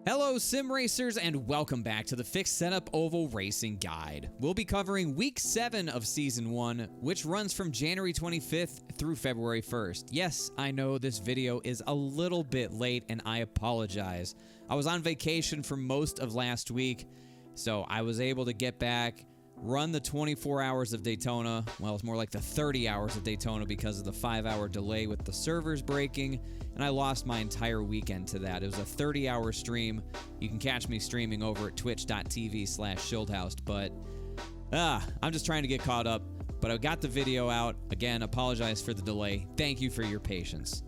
Hello sim racers and welcome back to the Fixed Setup Oval Racing Guide. We'll be covering week 7 of season 1, which runs from January 25th through February 1st. Yes, I know this video is a little bit late and I apologize. I was on vacation for most of last week, so I was able to get back, run the 24 hours of Daytona. Well, it's more like the 30 hours of Daytona because of the 5-hour delay with the servers breaking, and I lost my entire weekend to that. It was a 30-hour stream. You can catch me streaming over at twitch.tv/Schildhouse, but I'm just trying to get caught up. But I got the video out. Again, apologize for the delay. Thank you for your patience.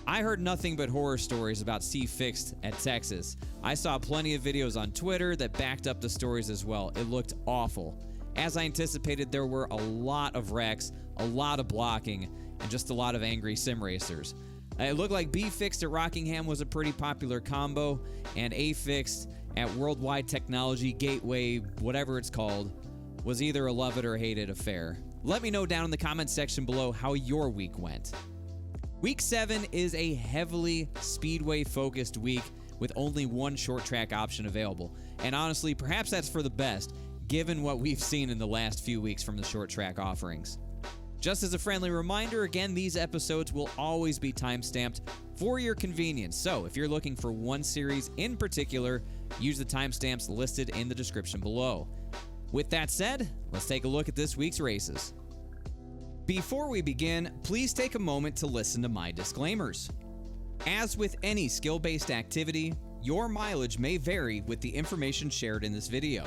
I heard nothing but horror stories about C-Fixed at Texas. I saw plenty of videos on Twitter that backed up the stories as well. It looked awful. As I anticipated, there were a lot of wrecks, a lot of blocking, and just a lot of angry sim racers. It looked like B-Fixed at Rockingham was a pretty popular combo, and A-Fixed at Worldwide Technology Gateway, whatever it's called, was either a love it or hate it affair. Let me know down in the comments section below how your week went. Week 7 is a heavily speedway-focused week with only one short track option available. And honestly, perhaps that's for the best, given what we've seen in the last few weeks from the short track offerings. Just as a friendly reminder, again, these episodes will always be timestamped for your convenience. So if you're looking for one series in particular, use the timestamps listed in the description below. With that said, let's take a look at this week's races. Before we begin, please take a moment to listen to my disclaimers. As with any skill-based activity, your mileage may vary with the information shared in this video.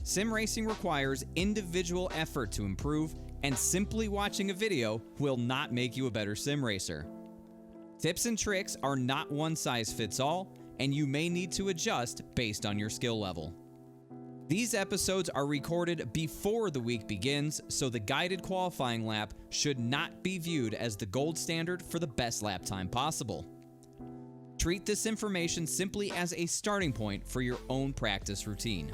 Sim racing requires individual effort to improve, and simply watching a video will not make you a better sim racer. Tips and tricks are not one size fits all, and you may need to adjust based on your skill level. These episodes are recorded before the week begins, so the guided qualifying lap should not be viewed as the gold standard for the best lap time possible. Treat this information simply as a starting point for your own practice routine.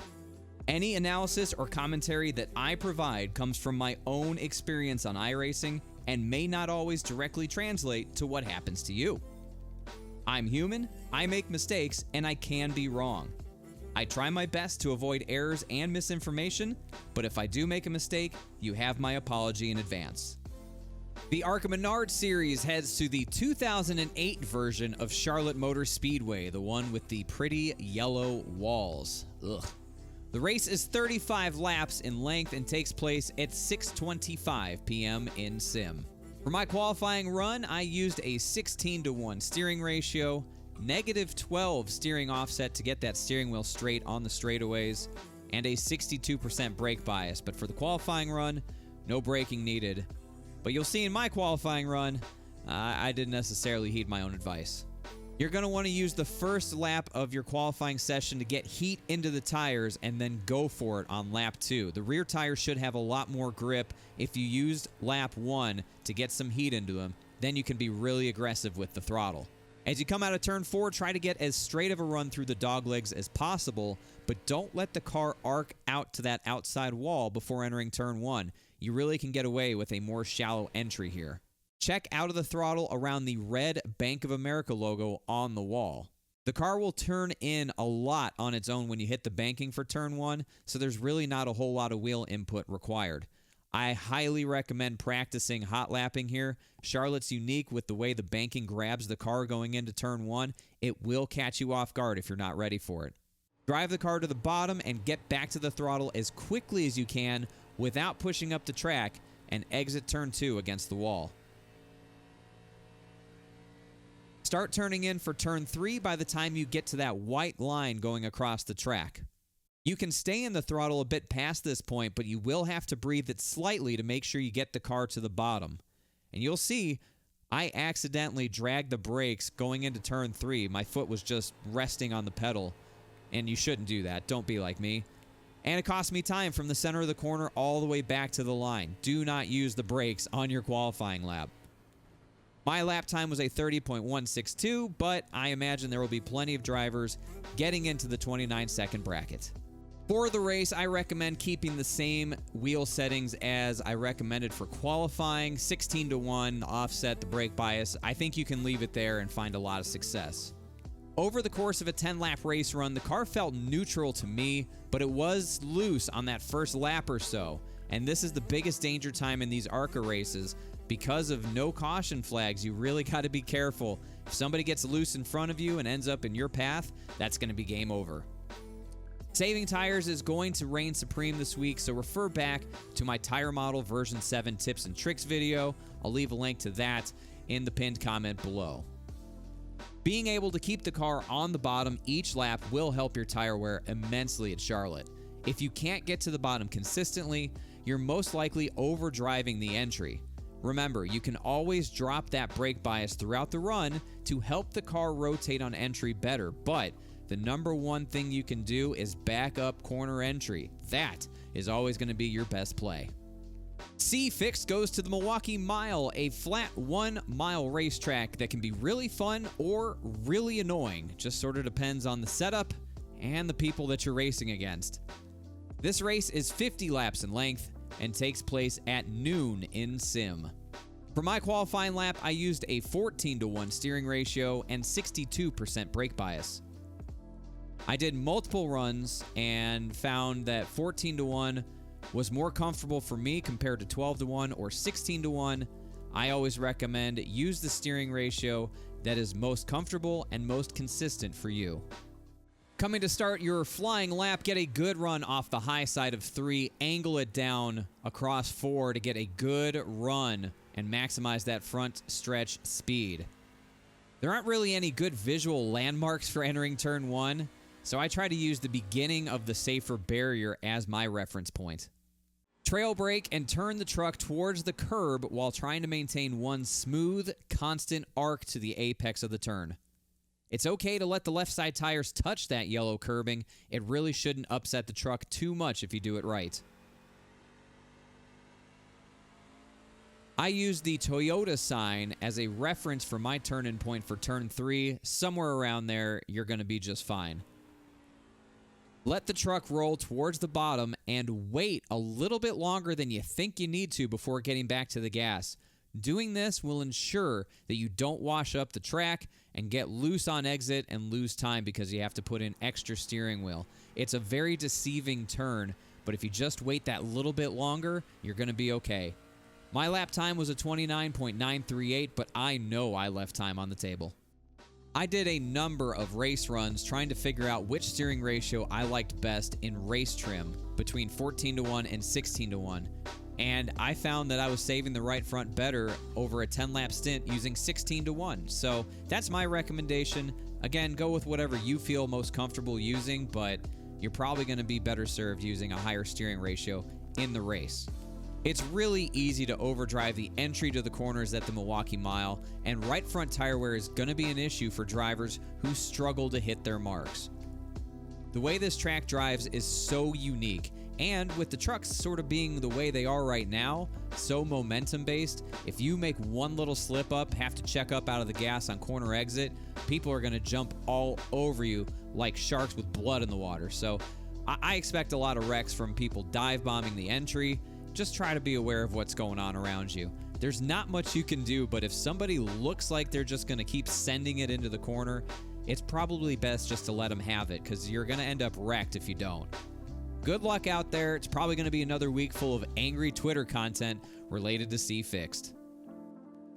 Any analysis or commentary that I provide comes from my own experience on iRacing and may not always directly translate to what happens to you. I'm human, I make mistakes, and I can be wrong. I try my best to avoid errors and misinformation, but if I do make a mistake, you have my apology in advance. The ARCA Menard series heads to the 2008 version of Charlotte Motor Speedway, the one with the pretty yellow walls. Ugh. The race is 35 laps in length and takes place at 6:25 p.m. in sim. For my qualifying run, I used a 16:1 steering ratio, -12 steering offset to get that steering wheel straight on the straightaways, and a 62% brake bias. But for the qualifying run, no braking needed. But you'll see in my qualifying run, I didn't necessarily heed my own advice. You're going to want to use the first lap of your qualifying session to get heat into the tires and then go for it on lap 2. The rear tires should have a lot more grip. If you used lap 1 to get some heat into them, then you can be really aggressive with the throttle. As you come out of turn 4, try to get as straight of a run through the doglegs as possible, but don't let the car arc out to that outside wall before entering turn 1. You really can get away with a more shallow entry here. Check out of the throttle around the red Bank of America logo on the wall. The car will turn in a lot on its own when you hit the banking for turn 1, so there's really not a whole lot of wheel input required. I highly recommend practicing hot lapping here. Charlotte's unique with the way the banking grabs the car going into turn 1. It will catch you off guard if you're not ready for it. Drive the car to the bottom and get back to the throttle as quickly as you can without pushing up the track and exit turn 2 against the wall. Start turning in for turn 3 by the time you get to that white line going across the track. You can stay in the throttle a bit past this point, but you will have to breathe it slightly to make sure you get the car to the bottom. And you'll see, I accidentally dragged the brakes going into turn 3. My foot was just resting on the pedal, and you shouldn't do that. Don't be like me. And it cost me time from the center of the corner all the way back to the line. Do not use the brakes on your qualifying lap. My lap time was a 30.162, but I imagine there will be plenty of drivers getting into the 29-second bracket. For the race, I recommend keeping the same wheel settings as I recommended for qualifying. 16:1, offset, the brake bias. I think you can leave it there and find a lot of success. Over the course of a 10-lap race run, the car felt neutral to me, but it was loose on that first lap or so. And this is the biggest danger time in these ARCA races. Because of no caution flags, you really got to be careful. If somebody gets loose in front of you and ends up in your path, that's going to be game over. Saving tires is going to reign supreme this week, so refer back to my tire model version 7 tips and tricks video. I'll leave a link to that in the pinned comment below. Being able to keep the car on the bottom each lap will help your tire wear immensely at Charlotte. If you can't get to the bottom consistently, you're most likely overdriving the entry. Remember, you can always drop that brake bias throughout the run to help the car rotate on entry better, but the number one thing you can do is back up corner entry. That is always going to be your best play. C Fixed goes to the Milwaukee Mile, a flat 1-mile racetrack that can be really fun or really annoying. Just sort of depends on the setup and the people that you're racing against. This race is 50 laps in length and takes place at noon in sim. For my qualifying lap, I used a 14-to-1 steering ratio and 62% brake bias. I did multiple runs and found that 14-to-1 was more comfortable for me compared to 12-to-1 or 16-to-1. I always recommend use the steering ratio that is most comfortable and most consistent for you. Coming to start your flying lap, get a good run off the high side of 3, angle it down across 4 to get a good run and maximize that front stretch speed. There aren't really any good visual landmarks for entering turn 1, so I try to use the beginning of the safer barrier as my reference point. Trail brake and turn the truck towards the curb while trying to maintain one smooth, constant arc to the apex of the turn. It's okay to let the left side tires touch that yellow curbing. It really shouldn't upset the truck too much if you do it right. I use the Toyota sign as a reference for my turn-in point for turn 3. Somewhere around there, you're going to be just fine. Let the truck roll towards the bottom and wait a little bit longer than you think you need to before getting back to the gas. Doing this will ensure that you don't wash up the track and get loose on exit and lose time because you have to put in extra steering wheel. It's a very deceiving turn, but if you just wait that little bit longer, you're going to be okay. My lap time was a 29.938, but I know I left time on the table. I did a number of race runs trying to figure out which steering ratio I liked best in race trim between 14-to-1 and 16-to-1. And I found that I was saving the right front better over a 10-lap stint using 16-to-1. So that's my recommendation. Again, go with whatever you feel most comfortable using, but you're probably going to be better served using a higher steering ratio in the race. It's really easy to overdrive the entry to the corners at the Milwaukee Mile, and right front tire wear is going to be an issue for drivers who struggle to hit their marks. The way this track drives is so unique, and with the trucks sort of being the way they are right now, so momentum-based, if you make one little slip-up, have to check up out of the gas on corner exit, people are going to jump all over you like sharks with blood in the water. So I expect a lot of wrecks from people dive-bombing the entry. Just try to be aware of what's going on around you. There's not much you can do, but if somebody looks like they're just going to keep sending it into the corner, it's probably best just to let them have it, because you're going to end up wrecked if you don't. Good luck out there. It's probably going to be another week full of angry Twitter content related to C Fixed.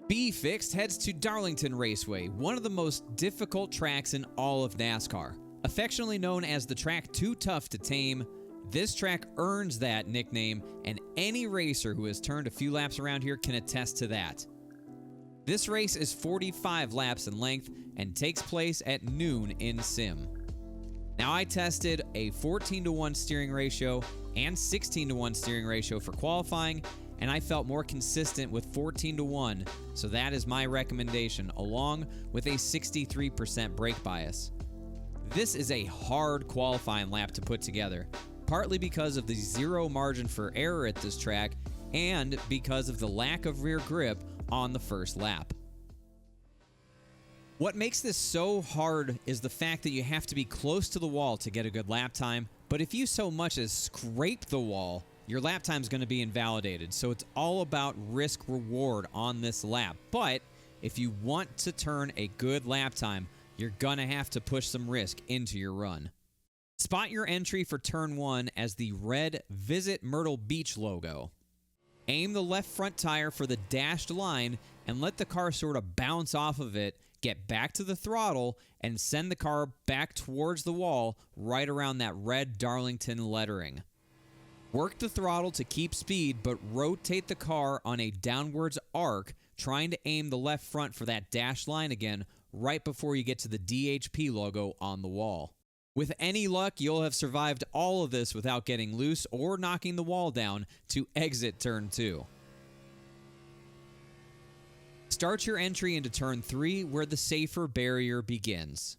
B Fixed heads to Darlington Raceway, one of the most difficult tracks in all of NASCAR. Affectionately known as the track too tough to tame, this track earns that nickname, and any racer who has turned a few laps around here can attest to that. This race is 45 laps in length and takes place at noon in sim. Now, I tested a 14-to-1 steering ratio and 16-to-1 steering ratio for qualifying, and I felt more consistent with 14-to-1, so that is my recommendation, along with a 63% brake bias. This is a hard qualifying lap to put together, partly because of the zero margin for error at this track and because of the lack of rear grip on the first lap. What makes this so hard is the fact that you have to be close to the wall to get a good lap time, but if you so much as scrape the wall, your lap time is going to be invalidated, so it's all about risk-reward on this lap. But if you want to turn a good lap time, you're gonna have to push some risk into your run. Spot your entry for turn 1 as the red Visit Myrtle Beach logo. Aim the left front tire for the dashed line and let the car sort of bounce off of it, get back to the throttle, and send the car back towards the wall right around that red Darlington lettering. Work the throttle to keep speed, but rotate the car on a downwards arc, trying to aim the left front for that dashed line again right before you get to the DHP logo on the wall. With any luck, you'll have survived all of this without getting loose or knocking the wall down to exit turn 2. Start your entry into turn 3 where the safer barrier begins.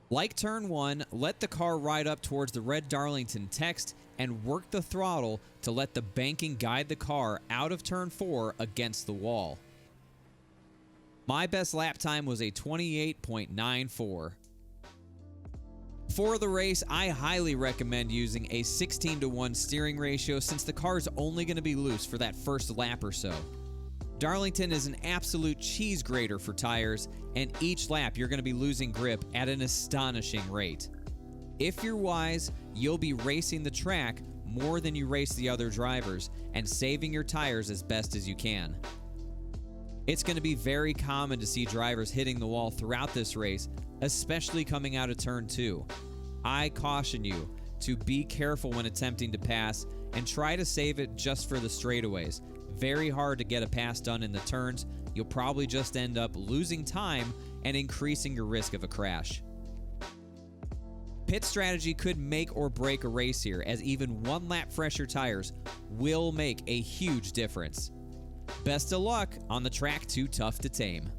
Like turn 1, let the car ride up towards the red Darlington text and work the throttle to let the banking guide the car out of turn 4 against the wall. My best lap time was a 28.94. For the race, I highly recommend using a 16:1 steering ratio since the car is only going to be loose for that first lap or so. Darlington is an absolute cheese grater for tires, and each lap you're going to be losing grip at an astonishing rate. If you're wise, you'll be racing the track more than you race the other drivers and saving your tires as best as you can. It's going to be very common to see drivers hitting the wall throughout this race, especially coming out of turn 2. I caution you to be careful when attempting to pass and try to save it just for the straightaways. Very hard to get a pass done in the turns. You'll probably just end up losing time and increasing your risk of a crash. Pit strategy could make or break a race here, as even one lap fresher tires will make a huge difference. Best of luck on the track too tough to tame.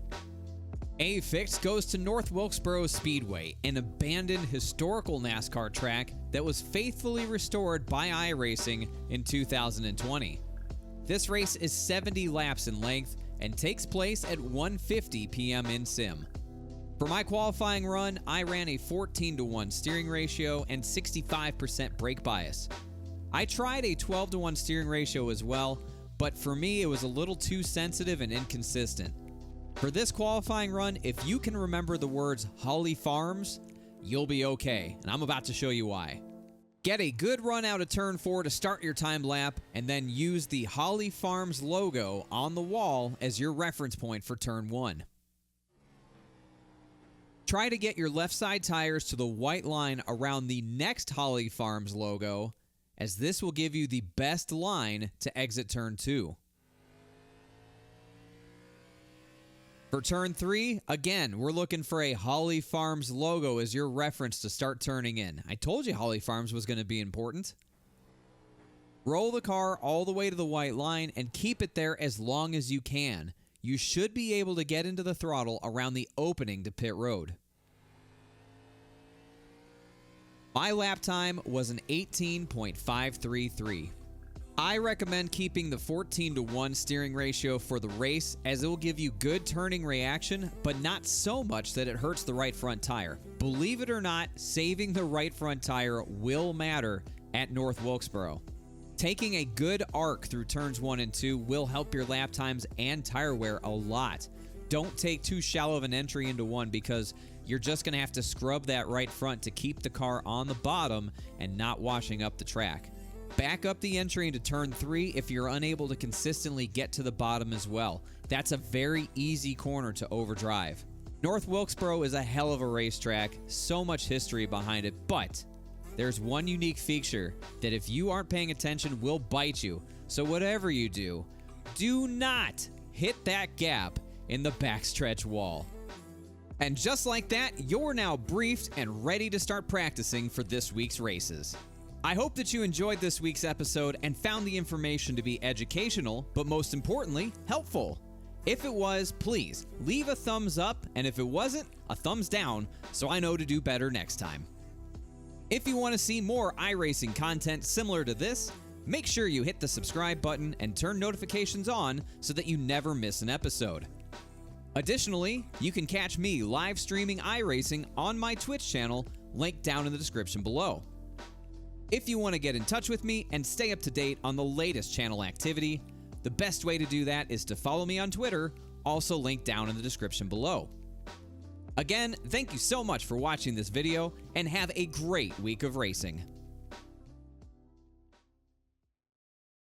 A Fix goes to North Wilkesboro Speedway, an abandoned historical NASCAR track that was faithfully restored by Iracing in 2020. This race is 70 laps in length and takes place at 1:50 p.m. in sim. For my qualifying run, I ran a 14:1 steering ratio and 65% brake bias. I tried a 12:1 steering ratio as well, but for me it was a little too sensitive and inconsistent. For this qualifying run, if you can remember the words Holly Farms, you'll be okay, and I'm about to show you why. Get a good run out of turn 4 to start your time lap, and then use the Holly Farms logo on the wall as your reference point for turn 1. Try to get your left side tires to the white line around the next Holly Farms logo, as this will give you the best line to exit turn 2. For turn 3, again, we're looking for a Holly Farms logo as your reference to start turning in. I told you Holly Farms was going to be important. Roll the car all the way to the white line and keep it there as long as you can. You should be able to get into the throttle around the opening to pit road. My lap time was an 18.533. I recommend keeping the 14:1 steering ratio for the race, as it will give you good turning reaction, but not so much that it hurts the right front tire. Believe it or not, saving the right front tire will matter at North Wilkesboro. Taking a good arc through turns 1 and 2 will help your lap times and tire wear a lot. Don't take too shallow of an entry into 1, because you're just going to have to scrub that right front to keep the car on the bottom and not washing up the track. Back up the entry into turn 3 if you're unable to consistently get to the bottom as well. That's a very easy corner to overdrive. North Wilkesboro is a hell of a racetrack, so much history behind it, but there's one unique feature that if you aren't paying attention will bite you. So whatever you do, do not hit that gap in the backstretch wall. And just like that, you're now briefed and ready to start practicing for this week's races. I hope that you enjoyed this week's episode and found the information to be educational, but most importantly, helpful. If it was, please leave a thumbs up, and if it wasn't, a thumbs down, so I know to do better next time. If you want to see more iRacing content similar to this, make sure you hit the subscribe button and turn notifications on so that you never miss an episode. Additionally, you can catch me live streaming iRacing on my Twitch channel, linked down in the description below. If you want to get in touch with me and stay up to date on the latest channel activity, the best way to do that is to follow me on Twitter, also linked down in the description below. Again, thank you so much for watching this video, and have a great week of racing.